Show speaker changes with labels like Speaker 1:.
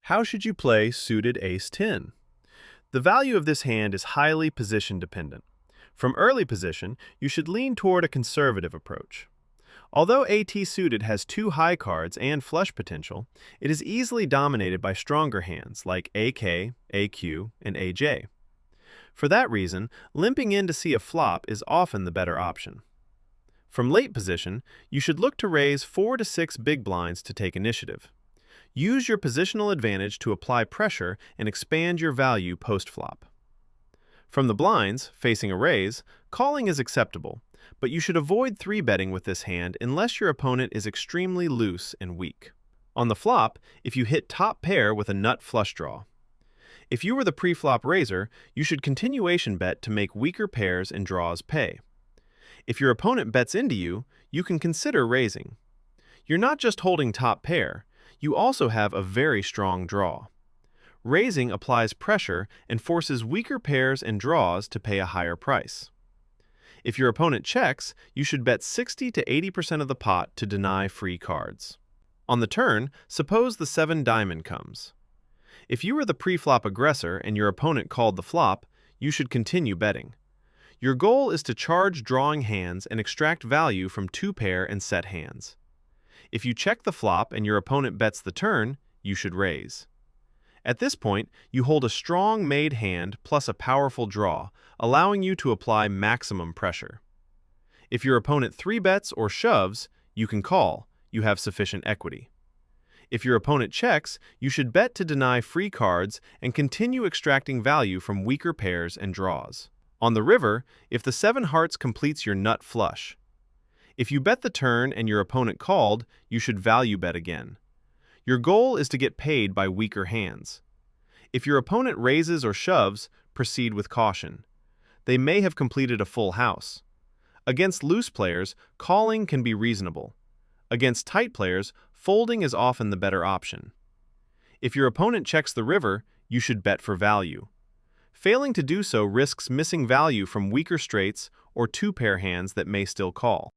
Speaker 1: How should you play suited ace-10? The value of this hand is highly position dependent. From early position, you should lean toward a conservative approach. Although AT suited has two high cards and flush potential, it is easily dominated by stronger hands like AK, AQ, and AJ. For that reason, limping in to see a flop is often the better option. From late position, you should look to raise 4 to 6 big blinds to take initiative. Use your positional advantage to apply pressure and expand your value post-flop. From the blinds, facing a raise, calling is acceptable, but you should avoid 3-betting with this hand unless your opponent is extremely loose and weak. On the flop, if you hit top pair with a nut flush draw. If you were the pre-flop raiser, you should continuation bet to make weaker pairs and draws pay. If your opponent bets into you, you can consider raising. You're not just holding top pair, you also have a very strong draw. Raising applies pressure and forces weaker pairs and draws to pay a higher price. If your opponent checks, you should bet 60 to 80% of the pot to deny free cards. On the turn, suppose the 7 diamond comes. If you were the pre-flop aggressor and your opponent called the flop, you should continue betting. Your goal is to charge drawing hands and extract value from 2-pair and set hands. If you check the flop and your opponent bets the turn, you should raise. At this point, you hold a strong made hand plus a powerful draw, allowing you to apply maximum pressure. If your opponent 3-bets or shoves, you can call. You have sufficient equity. If your opponent checks, you should bet to deny free cards and continue extracting value from weaker pairs and draws. On the river, if the 7 hearts completes your nut flush. If you bet the turn and your opponent called, you should value bet again. Your goal is to get paid by weaker hands. If your opponent raises or shoves, proceed with caution. They may have completed a full house. Against loose players, calling can be reasonable. Against tight players, folding is often the better option. If your opponent checks the river, you should bet for value. Failing to do so risks missing value from weaker straights or 2-pair hands that may still call.